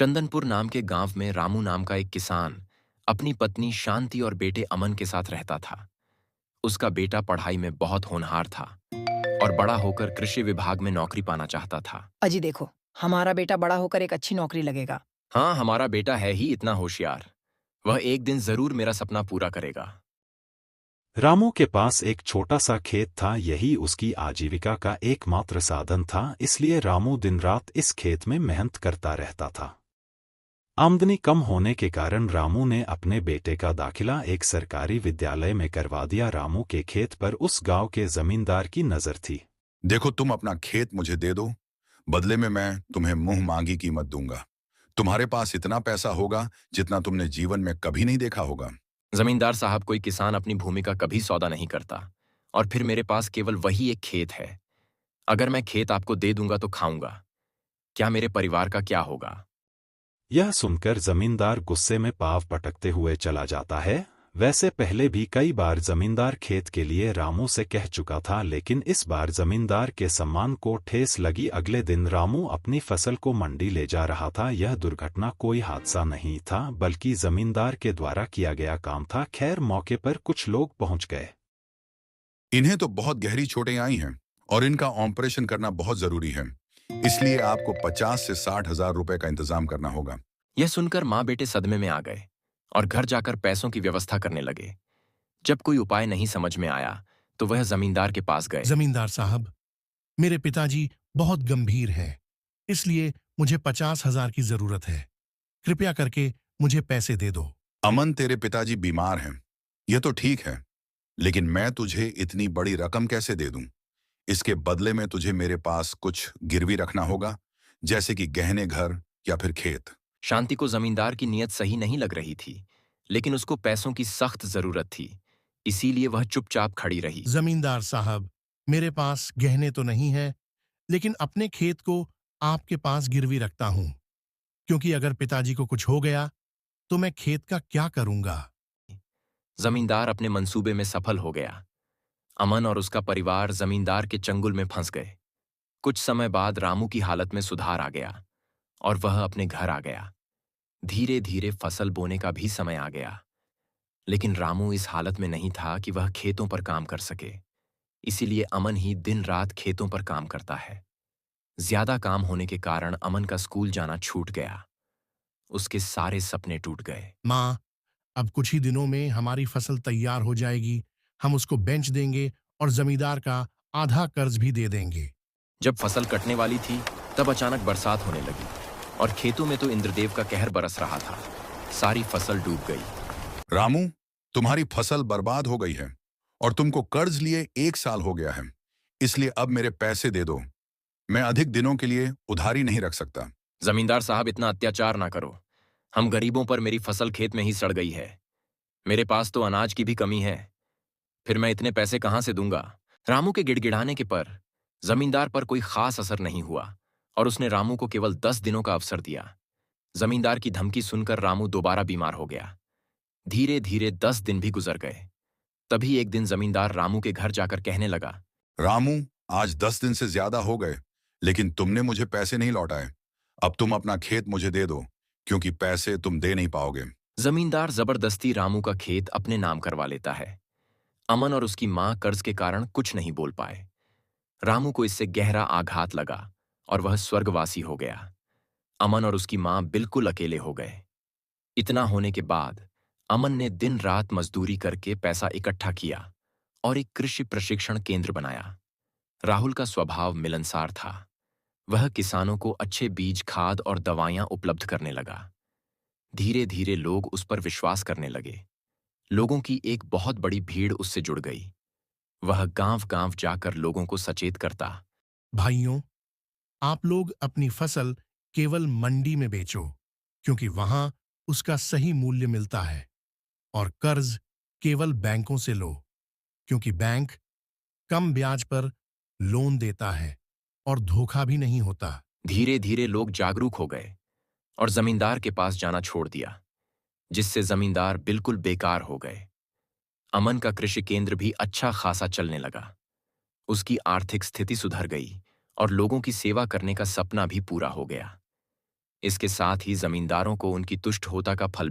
चंदनपुर नाम के गांव में रामू नाम का एक किसान अपनी पत्नी शांति और बेटे अमन के साथ रहता था। उसका बेटा पढ़ाई में बहुत होनहार था और बड़ा होकर कृषि विभाग में नौकरी पाना चाहता था। अजी देखो, हमारा बेटा बड़ा होकर एक अच्छी नौकरी लगेगा। हाँ, हमारा बेटा है ही इतना होशियार। वह एक दिन जरूर मेरा सपना पूरा करेगा। रामू के पास एक छोटा सा खेत था, यही उसकी आजीविका का एकमात्र साधन था, इसलिए रामू दिन रात इस खेत में मेहनत करता रहता था। आमदनी कम होने के कारण रामू ने अपने बेटे का दाखिला एक सरकारी विद्यालय में करवा दिया। रामू के खेत पर उस गांव के जमींदार की नजर थी। देखो, तुम अपना खेत मुझे दे दो, बदले में मैं तुम्हें मुंह मांगी कीमत दूंगा। तुम्हारे पास इतना पैसा होगा जितना तुमने जीवन में कभी नहीं देखा होगा। जमींदार साहब, कोई किसान अपनी भूमि का कभी सौदा नहीं करता, और फिर मेरे पास केवल वही एक खेत है। अगर मैं खेत आपको दे दूंगा तो खाऊंगा, क्या मेरे परिवार का क्या होगा? यह सुनकर जमींदार गुस्से में पांव पटकते हुए चला जाता है। वैसे पहले भी कई बार जमींदार खेत के लिए रामू से कह चुका था, लेकिन इस बार जमींदार के सम्मान को ठेस लगी। अगले दिन रामू अपनी फसल को मंडी ले जा रहा था। यह दुर्घटना कोई हादसा नहीं था, बल्कि जमींदार के द्वारा किया गया काम था। खैर, मौके पर कुछ लोग पहुंच गए। इन्हें तो बहुत गहरी चोटें आई हैं और इनका ऑपरेशन करना बहुत जरूरी है, इसलिए आपको 50 से 60 हजार रुपए का इंतजाम करना होगा। यह सुनकर माँ बेटे सदमे में आ गए और घर जाकर पैसों की व्यवस्था करने लगे। जब कोई उपाय नहीं समझ में आया तो वह जमींदार के पास गए। जमींदार साहब, मेरे पिताजी बहुत गंभीर हैं, इसलिए मुझे 50,000 की जरूरत है। कृपया करके मुझे पैसे दे दो। अमन, तेरे पिताजी बीमार हैं, यह तो ठीक है, लेकिन मैं तुझे इतनी बड़ी रकम कैसे दे दूं? इसके बदले में तुझे मेरे पास कुछ गिरवी रखना होगा, जैसे कि गहने, घर या फिर खेत। शांति को जमींदार की नीयत सही नहीं लग रही थी, लेकिन उसको पैसों की सख्त जरूरत थी, इसीलिए वह चुपचाप खड़ी रही। जमींदार साहब, मेरे पास गहने तो नहीं है, लेकिन अपने खेत को आपके पास गिरवी रखता हूं, क्योंकि अगर पिताजी को कुछ हो गया तो मैं खेत का क्या करूंगा। जमींदार अपने मंसूबे में सफल हो गया। अमन और उसका परिवार जमींदार के चंगुल में फंस गए। कुछ समय बाद रामू की हालत में सुधार आ गया और वह अपने घर आ गया। धीरे धीरे फसल बोने का भी समय आ गया, लेकिन रामू इस हालत में नहीं था कि वह खेतों पर काम कर सके। इसीलिए अमन ही दिन रात खेतों पर काम करता है। ज्यादा काम होने के कारण अमन का स्कूल जाना छूट गया। उसके सारे सपने टूट गए। माँ, अब कुछ ही दिनों में हमारी फसल तैयार हो जाएगी। हम उसको बेच देंगे और जमींदार का आधा कर्ज भी दे देंगे। जब फसल कटने वाली थी तब अचानक बरसात होने लगी और खेतों में तो इंद्रदेव का कहर बरस रहा था। सारी फसल डूब गई। रामू, तुम्हारी फसल बर्बाद हो गई है और तुमको कर्ज लिए 1 साल हो गया है, इसलिए अब मेरे पैसे दे दो। मैं अधिक दिनों के लिए उधारी नहीं रख सकता। जमींदार साहब, इतना अत्याचार ना करो। हम गरीबों पर मेरी फसल खेत में ही सड़ गई है। मेरे पास तो अनाज की भी कमी है, फिर मैं इतने पैसे कहां से दूंगा? रामू के गिड़गिड़ाने के पर जमींदार पर कोई खास असर नहीं हुआ और उसने रामू को केवल 10 दिनों का अवसर दिया। जमींदार की धमकी सुनकर रामू दोबारा बीमार हो गया। धीरे धीरे 10 दिन भी गुजर गए। तभी एक दिन जमींदार रामू के घर जाकर कहने लगा, रामू, आज 10 दिन से ज्यादा हो गए, लेकिन तुमने मुझे पैसे नहीं लौटाए। अब तुम अपना खेत मुझे दे दो, क्योंकि पैसे तुम दे नहीं पाओगे। जमींदार जबरदस्ती रामू का खेत अपने नाम करवा लेता है। अमन और उसकी मां कर्ज के कारण कुछ नहीं बोल पाए। रामू को इससे गहरा आघात लगा और वह स्वर्गवासी हो गया। अमन और उसकी मां बिल्कुल अकेले हो गए। इतना होने के बाद अमन ने दिन रात मजदूरी करके पैसा इकट्ठा किया और एक कृषि प्रशिक्षण केंद्र बनाया। राहुल का स्वभाव मिलनसार था। वह किसानों को अच्छे बीज, खाद और दवाइयां उपलब्ध करने लगा। धीरे धीरे लोग उस पर विश्वास करने लगे। लोगों की एक बहुत बड़ी भीड़ उससे जुड़ गई। वह गांव-गांव जाकर लोगों को सचेत करता। भाइयों, आप लोग अपनी फसल केवल मंडी में बेचो, क्योंकि वहां उसका सही मूल्य मिलता है, और कर्ज केवल बैंकों से लो, क्योंकि बैंक कम ब्याज पर लोन देता है और धोखा भी नहीं होता। धीरे धीरे लोग जागरूक हो गए और जमींदार के पास जाना छोड़ दिया, जिससे जमींदार बिल्कुल बेकार हो गए। अमन का कृषि केंद्र भी अच्छा खासा चलने लगा। उसकी आर्थिक स्थिति सुधर गई और लोगों की सेवा करने का सपना भी पूरा हो गया। इसके साथ ही जमींदारों को उनकी तुष्ट होता का फल